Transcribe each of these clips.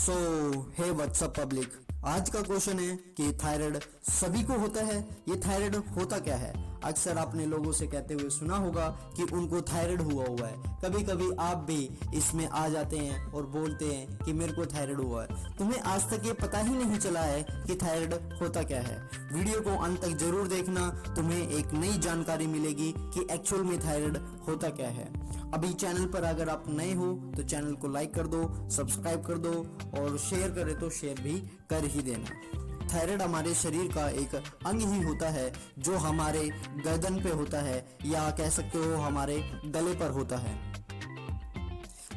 सो हे WhatsApp public, आज का question है कि थायराइड सभी को होता है। ये थायराइड होता क्या है? अक्सर आपने लोगों से कहते हुए सुना होगा कि उनको थायराइड हुआ है। कभी कभी आप भी इसमें आ जाते हैं और बोलते हैं कि मेरे को थायराइड हुआ है। तुम्हें आज तक ये पता ही नहीं चला है कि थायराइड होता क्या है। वीडियो को अंत तक जरूर देखना, तुम्हें एक नई जानकारी मिलेगी कि एक्चुअल में थायराइड होता क्या है। अभी चैनल पर अगर आप नए हो तो चैनल को लाइक कर दो, सब्सक्राइब कर दो और शेयर करे तो शेयर भी कर ही देना। थायराइड हमारे शरीर का एक अंग ही होता है जो हमारे गर्दन पे होता है या कह सकते हो हमारे गले पर होता है।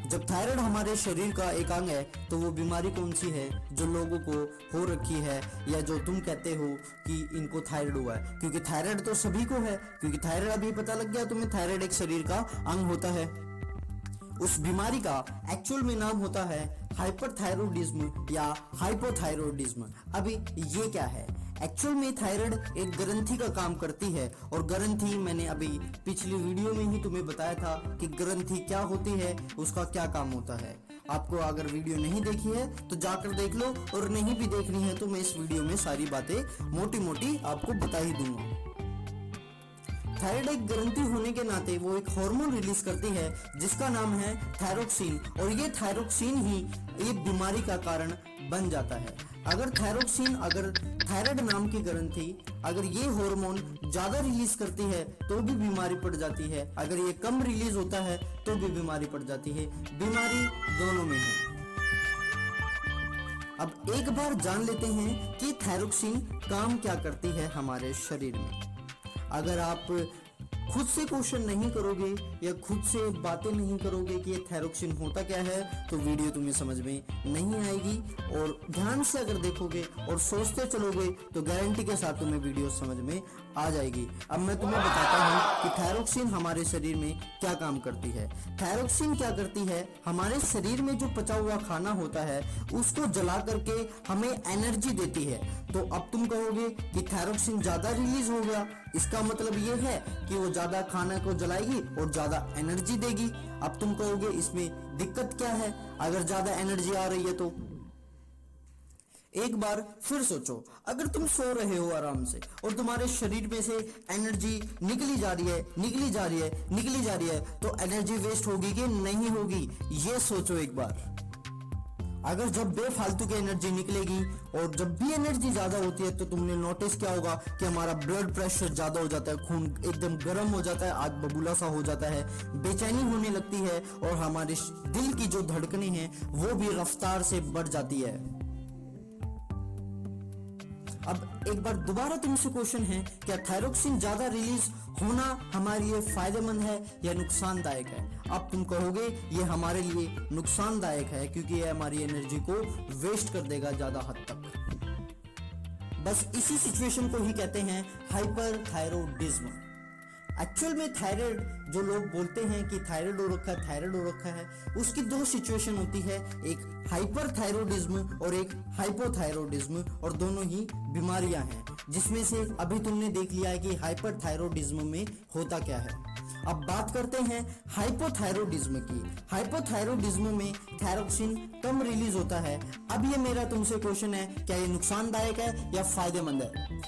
जब थायराइड हमारे शरीर का एक अंग है तो वो बीमारी कौन सी है जो लोगों को हो रखी है या जो तुम कहते हो कि इनको थायराइड हुआ है? क्योंकि थायराइड तो सभी को है, क्योंकि थायराइड अभी पता लग गया तुम्हें, थायराइड एक शरीर का अंग होता है। उस बीमारी का एक्चुअल में नाम होता है हाइपरथायरॉयडिज्म या हाइपोथायरॉयडिज्म। अभी ये क्या है? एक्चुअल में थायराइड एक ग्रंथि का काम करती है और ग्रंथि मैंने अभी पिछली वीडियो में ही तुम्हें बताया था कि ग्रंथि क्या होती है, उसका क्या काम होता है। आपको अगर वीडियो नहीं देखी है तो जाकर देख लो, और नहीं भी देखनी है तो मैं इस वीडियो में सारी बातें मोटी मोटी आपको बता ही दूंगा। थायराइड एक ग्रंथि होने के नाते वो एक हार्मोन रिलीज करती है जिसका नाम है थायरोक्सिन, और ये थायरोक्सिन ही ये बीमारी का कारण बन जाता है। अगर थायराइड नाम की ग्रंथि अगर ये हार्मोन ज्यादा रिलीज करती है तो भी बीमारी पड़ जाती है, अगर ये कम रिलीज होता है तो भी बीमारी पड़ जाती है। बीमारी दोनों में है। अब एक बार जान लेते हैं कि थायरोक्सिन काम क्या करती है हमारे शरीर में। अगर आप खुद से क्वेश्चन नहीं करोगे या खुद से बातें नहीं करोगे कि ये थायरोक्सिन होता क्या है तो वीडियो तुम्हें समझ में नहीं आएगी, और ध्यान से अगर देखोगे और सोचते चलोगे तो गारंटी के साथ तुम्हें वीडियो समझ में आ जाएगी। अब मैं तुम्हें बताता हूँ कि थायरोक्सिन हमारे शरीर में क्या काम करती है। थायरोक्सिन क्या करती है, हमारे शरीर में जो पचा हुआ खाना होता है उसको जला करके हमें एनर्जी देती है। तो अब तुम कहोगे कि थायरोक्सिन ज्यादा रिलीज हो गया, इसका मतलब ये है कि वो ज्यादा खाना को जलाएगी और ज्यादा एनर्जी देगी। अब तुम कहोगे इसमें दिक्कत क्या है अगर ज्यादा एनर्जी आ रही है तो? एक बार फिर सोचो, अगर तुम सो रहे हो आराम से और तुम्हारे शरीर में से एनर्जी निकली जा रही है तो एनर्जी वेस्ट होगी कि नहीं होगी? ये सोचो एक बार। अगर जब बेफालतू की एनर्जी निकलेगी और जब भी एनर्जी ज्यादा होती है तो तुमने नोटिस किया होगा कि हमारा ब्लड प्रेशर ज्यादा हो जाता है, खून एकदम गर्म हो जाता है, आग बबूला सा हो जाता है, बेचैनी होने लगती है और हमारे दिल की जो धड़कनें हैं वो भी रफ्तार से बढ़ जाती है। अब एक बार दोबारा तुमसे क्वेश्चन है, क्या थायरोक्सिन ज्यादा रिलीज होना हमारे लिए फायदेमंद है या नुकसानदायक है? अब तुम कहोगे ये हमारे लिए नुकसानदायक है क्योंकि ये हमारी एनर्जी को वेस्ट कर देगा ज्यादा हद तक। बस इसी सिचुएशन को ही कहते हैं हाइपरथायरॉयडिज्म। एक्चुअल में थायराइड जो लोग बोलते हैं कि थायराइड हो रखा है, उसकी दो सिचुएशन होती है, एक हाइपरथायरॉयडिज्म और एक हाइपोथायरॉयडिज्म, और दोनों ही बीमारियां हैं जिसमें से अभी तुमने देख लिया है कि हाइपरथायरॉयडिज्म में होता क्या है। अब बात करते हैं हाइपोथायरॉयडिज्म की। हाइपोथायरॉयडिज्म में थायरोक्सिन कम रिलीज होता है। अब ये मेरा तुमसे क्वेश्चन है, क्या ये नुकसानदायक है या फायदेमंद है?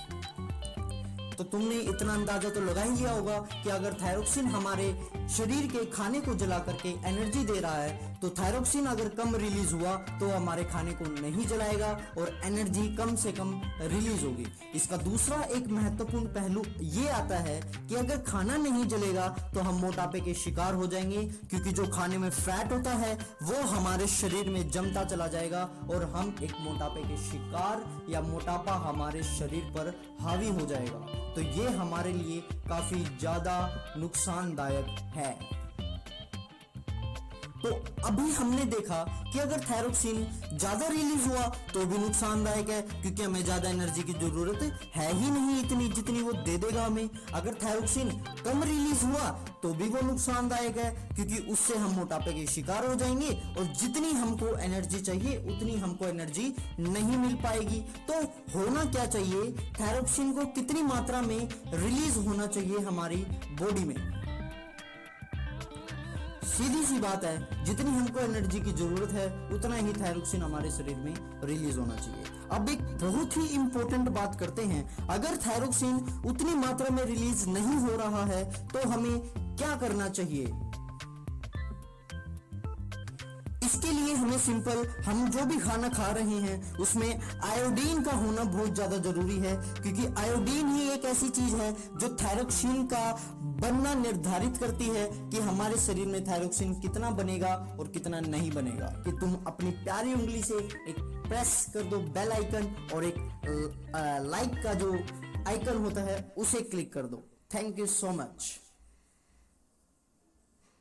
तो तुमने इतना अंदाजा तो लगा ही लिया होगा कि अगर थायरोक्सिन हमारे शरीर के खाने को जला करके एनर्जी दे रहा है तो थायरोक्सिन अगर कम रिलीज हुआ तो हमारे खाने को नहीं जलाएगा और एनर्जी कम से कम रिलीज होगी। इसका दूसरा एक महत्वपूर्ण पहलू ये आता है कि अगर खाना नहीं जलेगा तो हम मोटापे के शिकार हो जाएंगे, क्योंकि जो खाने में फैट होता है वो हमारे शरीर में जमता चला जाएगा और हम एक मोटापे के शिकार या मोटापा हमारे शरीर पर हावी हो जाएगा। तो ये हमारे लिए काफी ज्यादा नुकसानदायक है। तो अभी हमने देखा कि अगर थायरोक्सिन ज्यादा रिलीज हुआ तो भी नुकसानदायक है, क्योंकि हमें ज्यादा एनर्जी की जरूरत है ही नहीं इतनी जितनी वो दे देगा हमें। अगर थायरोक्सिन कम रिलीज हुआ तो भी वो नुकसानदायक है, क्योंकि उससे हम मोटापे के शिकार हो जाएंगे और जितनी हमको एनर्जी चाहिए उतनी हमको एनर्जी नहीं मिल पाएगी। तो होना क्या चाहिए, थायरोक्सिन को कितनी मात्रा में रिलीज होना चाहिए हमारी बॉडी में? सीधी सी बात है, जितनी हमको एनर्जी की जरूरत है उतना ही थायरोक्सिन हमारे शरीर में रिलीज होना चाहिए। अब एक बहुत ही इंपॉर्टेंट बात करते हैं, अगर थायरोक्सिन उतनी मात्रा में रिलीज नहीं हो रहा है तो हमें क्या करना चाहिए? इसके लिए हमें सिंपल, हम जो भी खाना खा रहे हैं उसमें आयोडीन का होना बहुत ज्यादा जरूरी है, क्योंकि आयोडीन ही एक ऐसी चीज है जो थायरोक्सिन का बनना निर्धारित करती है कि हमारे शरीर में थायरोक्सिन कितना बनेगा और कितना नहीं बनेगा। कि तुम अपनी प्यारी उंगली से एक प्रेस कर दो बेल आइकन और एक लाइक का जो आइकन होता है उसे क्लिक कर दो। Thank you so much.